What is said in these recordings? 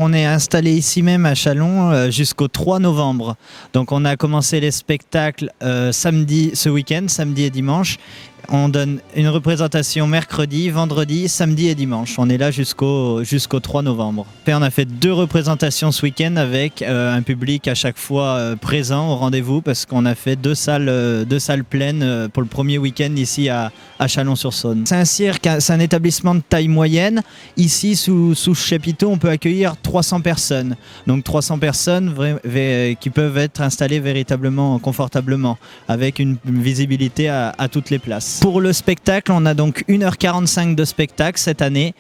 on est installé ici même à Châlons jusqu'au 3 novembre. Donc on a commencé les spectacles ce week-end, samedi et dimanche. On donne une représentation mercredi, vendredi, samedi et dimanche. On est là jusqu'au 3 novembre. Et on a fait 2 représentations ce week-end avec un public à chaque fois présent au rendez-vous parce qu'on a fait 2 salles pleines pour le premier week-end ici à Chalon-sur-Saône. C'est un cirque, c'est un établissement de taille moyenne. Ici, sous ce chapiteau, on peut accueillir 300 personnes. Donc 300 personnes qui peuvent être installées véritablement, confortablement, avec une visibilité à toutes les places. Pour le spectacle, on a donc 1h45 de spectacle cette année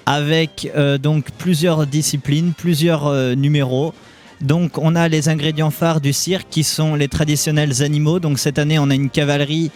avec donc plusieurs disciplines, plusieurs numéros. Donc on a les ingrédients phares du cirque qui sont les traditionnels animaux. Donc cette année, on a une cavalerie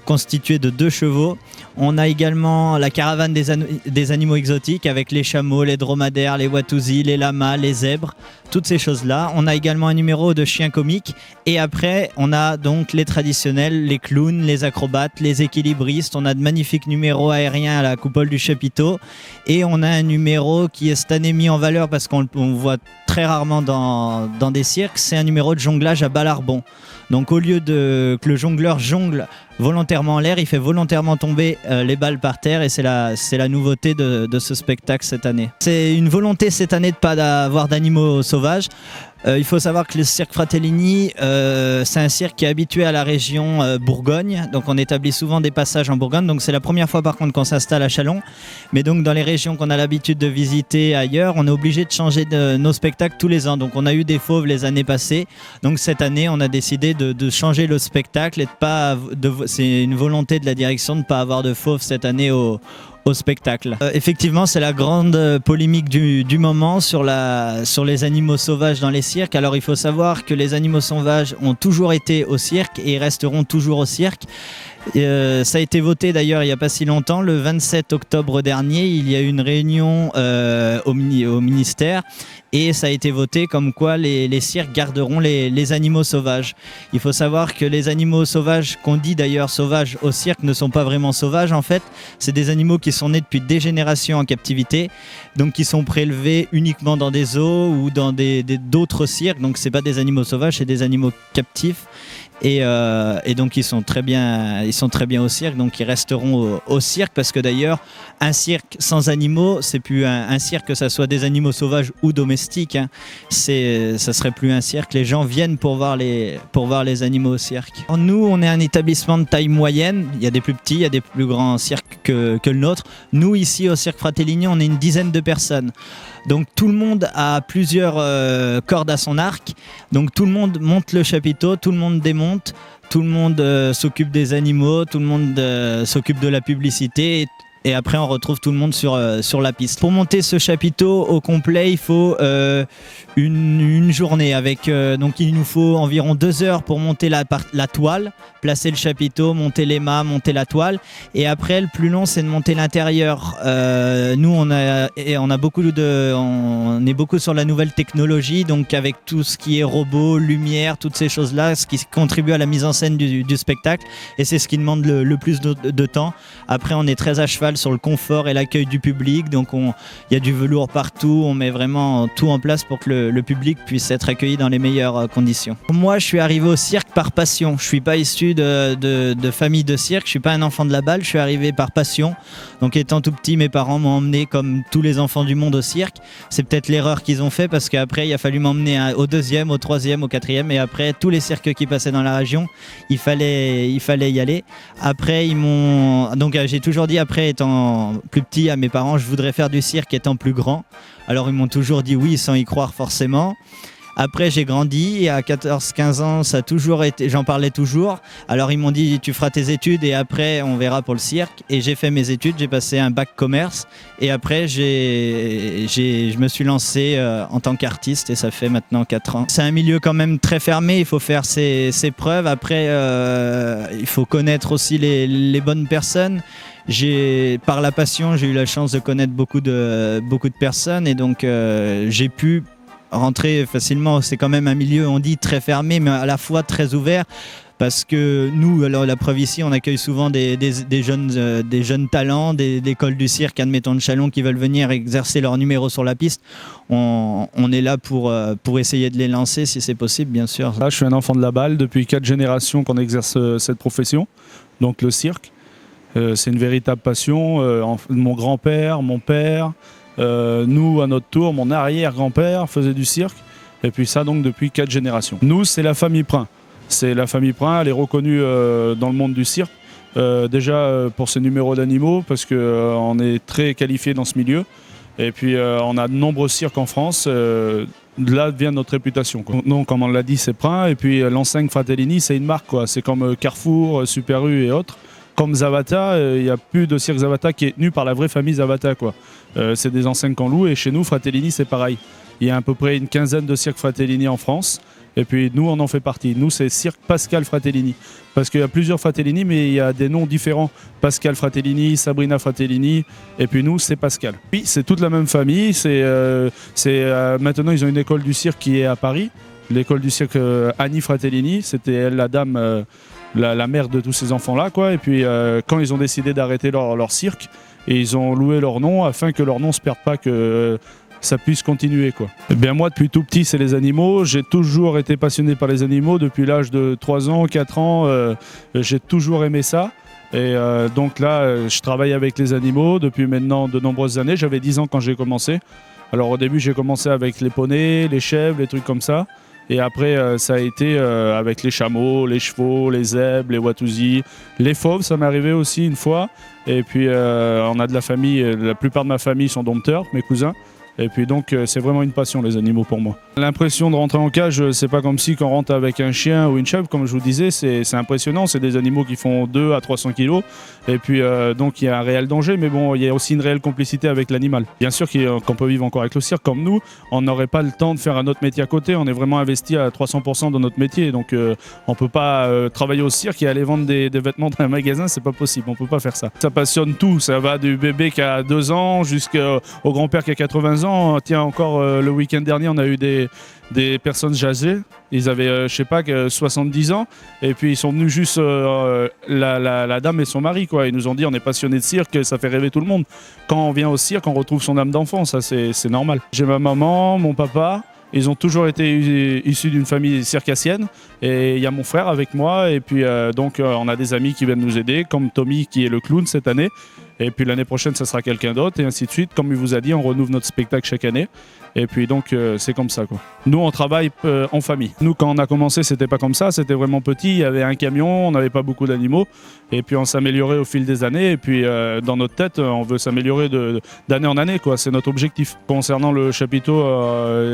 constituée de 2 chevaux. On a également la caravane des animaux exotiques avec les chameaux, les dromadaires, les watusi, les lamas, les zèbres, toutes ces choses-là. On a également un numéro de chiens comiques et après on a donc les traditionnels, les clowns, les acrobates, les équilibristes. On a de magnifiques numéros aériens à la coupole du chapiteau et on a un numéro qui est cette année mis en valeur parce qu'on voit très rarement dans des cirques, c'est un numéro de jonglage à balles-rebond. Donc au lieu que le jongleur jongle volontairement en l'air, il fait volontairement tomber les balles par terre et c'est la nouveauté de ce spectacle cette année. C'est une volonté cette année de ne pas avoir d'animaux sauvages. Il faut savoir que le cirque Fratellini, c'est un cirque qui est habitué à la région Bourgogne. Donc on établit souvent des passages en Bourgogne. Donc c'est la première fois par contre qu'on s'installe à Châlons. Mais donc dans les régions qu'on a l'habitude de visiter ailleurs, on est obligé de changer nos spectacles tous les ans. Donc on a eu des fauves les années passées. Donc cette année, on a décidé de changer le spectacle et c'est une volonté de la direction de ne pas avoir de fauves cette année au spectacle. Effectivement, c'est la grande polémique du moment sur les animaux sauvages dans les cirques. Alors il faut savoir que les animaux sauvages ont toujours été au cirque et resteront toujours au cirque. Ça a été voté d'ailleurs il n'y a pas si longtemps, le 27 octobre dernier, il y a eu une réunion au ministère et ça a été voté comme quoi les cirques garderont les animaux sauvages. Il faut savoir que les animaux sauvages, qu'on dit d'ailleurs sauvages au cirque, ne sont pas vraiment sauvages en fait. C'est des animaux qui sont nés depuis des générations en captivité, donc qui sont prélevés uniquement dans des zoos ou dans d'autres cirques. Donc c'est pas des animaux sauvages, c'est des animaux captifs. Et donc ils sont très bien au cirque, donc ils resteront au cirque parce que d'ailleurs un cirque sans animaux, c'est plus un cirque, que ça soit des animaux sauvages ou domestiques, hein. Ça serait plus un cirque. Les gens viennent pour voir les animaux au cirque. Nous, on est un établissement de taille moyenne. Il y a des plus petits, il y a des plus grands cirques que le nôtre. Nous ici au cirque Fratellini, on est une dizaine de personnes. Donc tout le monde a plusieurs cordes à son arc. Donc tout le monde monte le chapiteau, tout le monde démonte, tout le monde s'occupe des animaux, tout le monde s'occupe de la publicité. Et après, on retrouve tout le monde sur la piste. Pour monter ce chapiteau au complet, il faut une journée. Donc il nous faut environ 2 heures pour monter la toile, placer le chapiteau, monter les mâts, monter la toile. Et après, le plus long, c'est de monter l'intérieur. Nous, on est beaucoup sur la nouvelle technologie, donc avec tout ce qui est robot, lumière, toutes ces choses-là, ce qui contribue à la mise en scène du spectacle. Et c'est ce qui demande le plus de temps. Après, on est très à cheval sur le confort et l'accueil du public, donc il y a du velours partout, on met vraiment tout en place pour que le public puisse être accueilli dans les meilleures conditions. Moi, je suis arrivé au cirque par passion. Je suis pas issu de famille de cirque, je suis pas un enfant de la balle, je suis arrivé par passion. Donc étant tout petit, mes parents m'ont emmené comme tous les enfants du monde au cirque. C'est peut-être l'erreur qu'ils ont fait parce qu'après il a fallu m'emmener au 2e, au 3e, au 4e et après tous les cirques qui passaient dans la région, il fallait y aller. Après j'ai toujours dit, après étant plus petit, à mes parents, je voudrais faire du cirque étant plus grand. Alors ils m'ont toujours dit oui sans y croire forcément. Après j'ai grandi et à 14-15 ans ça a toujours été, j'en parlais toujours. Alors ils m'ont dit tu feras tes études et après on verra pour le cirque. Et j'ai fait mes études, j'ai passé un bac commerce et après je me suis lancé en tant qu'artiste et ça fait maintenant 4 ans. C'est un milieu quand même très fermé, il faut faire ses preuves. Après il faut connaître aussi les bonnes personnes. Par la passion, j'ai eu la chance de connaître beaucoup de personnes et donc j'ai pu rentrer facilement. C'est quand même un milieu, on dit, très fermé, mais à la fois très ouvert. parce que nous, alors la preuve ici, on accueille souvent des jeunes talents, des écoles du cirque, admettons de Châlons, qui veulent venir exercer leur numéro sur la piste. On est là pour essayer de les lancer si c'est possible, bien sûr. Là, je suis un enfant de la balle depuis 4 générations qu'on exerce cette profession, donc le cirque. C'est une véritable passion. Mon grand-père, mon père, nous à notre tour, mon arrière-grand-père faisait du cirque. Et puis ça donc depuis 4 générations. Nous, c'est la famille Prin. C'est la famille Prin, elle est reconnue dans le monde du cirque. Déjà pour ses numéros d'animaux, parce qu'on est très qualifié dans ce milieu. Et puis on a de nombreux cirques en France. De là vient notre réputation, quoi. Donc, comme on l'a dit, c'est Prin. Et puis l'enseigne Fratellini, c'est une marque, quoi. C'est comme Carrefour, Super U et autres. Comme Zavata, il n'y a plus de cirque Zavata qui est tenu par la vraie famille Zavata, quoi. C'est des enseignes qu'on loue. Et chez nous, Fratellini, c'est pareil. Il y a à peu près une quinzaine de cirques Fratellini en France. Et puis nous, on en fait partie. Nous, c'est Cirque Pascal Fratellini. Parce qu'il y a plusieurs Fratellini, mais il y a des noms différents. Pascal Fratellini, Sabrina Fratellini. Et puis nous, c'est Pascal. Oui, c'est toute la même famille. Maintenant, ils ont une école du cirque qui est à Paris. L'école du cirque Annie Fratellini. C'était elle, la dame, la mère de tous ces enfants-là, quoi. Et puis quand ils ont décidé d'arrêter leur cirque, et ils ont loué leur nom afin que leur nom ne se perde pas, que ça puisse continuer, quoi. Eh bien moi, depuis tout petit, c'est les animaux. J'ai toujours été passionné par les animaux. Depuis l'âge de 3 ans, 4 ans, j'ai toujours aimé ça. Et donc là, je travaille avec les animaux depuis maintenant de nombreuses années. J'avais 10 ans quand j'ai commencé. Alors au début, j'ai commencé avec les poneys, les chèvres, les trucs comme ça. Et après, ça a été avec les chameaux, les chevaux, les zèbres, les watousis, les fauves, ça m'est arrivé aussi une fois. Et puis, on a de la famille, la plupart de ma famille sont dompteurs, mes cousins. Et puis donc c'est vraiment une passion, les animaux, pour moi. L'impression de rentrer en cage, c'est pas comme si on rentre avec un chien ou une chèvre, comme je vous disais, c'est impressionnant. C'est des animaux qui font 2 à 300 kilos. Et puis donc il y a un réel danger, mais bon, il y a aussi une réelle complicité avec l'animal. Bien sûr qu'on peut vivre encore avec le cirque, comme nous, on n'aurait pas le temps de faire un autre métier à côté. On est vraiment investi à 300% dans notre métier. Donc on peut pas travailler au cirque et aller vendre des vêtements dans un magasin, c'est pas possible, on peut pas faire ça. Ça passionne tout, ça va du bébé qui a 2 ans jusqu'au grand-père qui a 80 ans. Tiens, encore le week-end dernier, on a eu des personnes âgées. Ils avaient, je sais pas, 70 ans. Et puis, ils sont venus juste, la dame et son mari, quoi. Ils nous ont dit, on est passionnés de cirque, ça fait rêver tout le monde. Quand on vient au cirque, on retrouve son âme d'enfant. Ça, c'est normal. J'ai ma maman, mon papa. Ils ont toujours été issus d'une famille circassienne. Et il y a mon frère avec moi. Et puis, donc, on a des amis qui viennent nous aider, comme Tommy, qui est le clown cette année. Et puis l'année prochaine, ça sera quelqu'un d'autre, et ainsi de suite. Comme il vous a dit, on renouvelle notre spectacle chaque année. Et puis donc, c'est comme ça, quoi. Nous, on travaille en famille. Nous, quand on a commencé, c'était pas comme ça. C'était vraiment petit. Il y avait un camion, on n'avait pas beaucoup d'animaux. Et puis on s'améliorait au fil des années. Et puis dans notre tête, on veut s'améliorer d'année en année, quoi. C'est notre objectif. Concernant le chapiteau,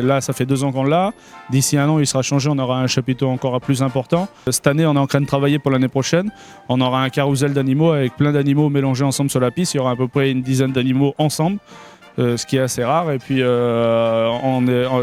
là, ça fait 2 ans qu'on l'a. D'ici 1 an, il sera changé. On aura un chapiteau encore plus important. Cette année, on est en train de travailler pour l'année prochaine. On aura un carrousel d'animaux avec plein d'animaux mélangés ensemble sur la piste. Il y aura à peu près une dizaine d'animaux ensemble. Ce qui est assez rare. Et puis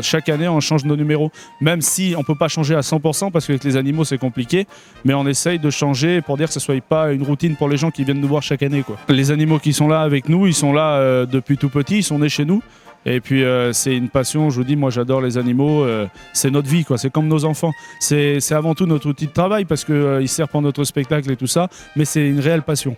chaque année on change nos numéros, même si on ne peut pas changer à 100% parce qu'avec les animaux c'est compliqué, mais on essaye de changer pour dire que ce ne soit pas une routine pour les gens qui viennent nous voir chaque année, quoi. Les animaux qui sont là avec nous, ils sont là depuis tout petit, ils sont nés chez nous. Et puis c'est une passion, je vous dis, moi j'adore les animaux, c'est notre vie, quoi. C'est comme nos enfants. C'est avant tout notre outil de travail parce qu'ils servent pour notre spectacle et tout ça, mais c'est une réelle passion.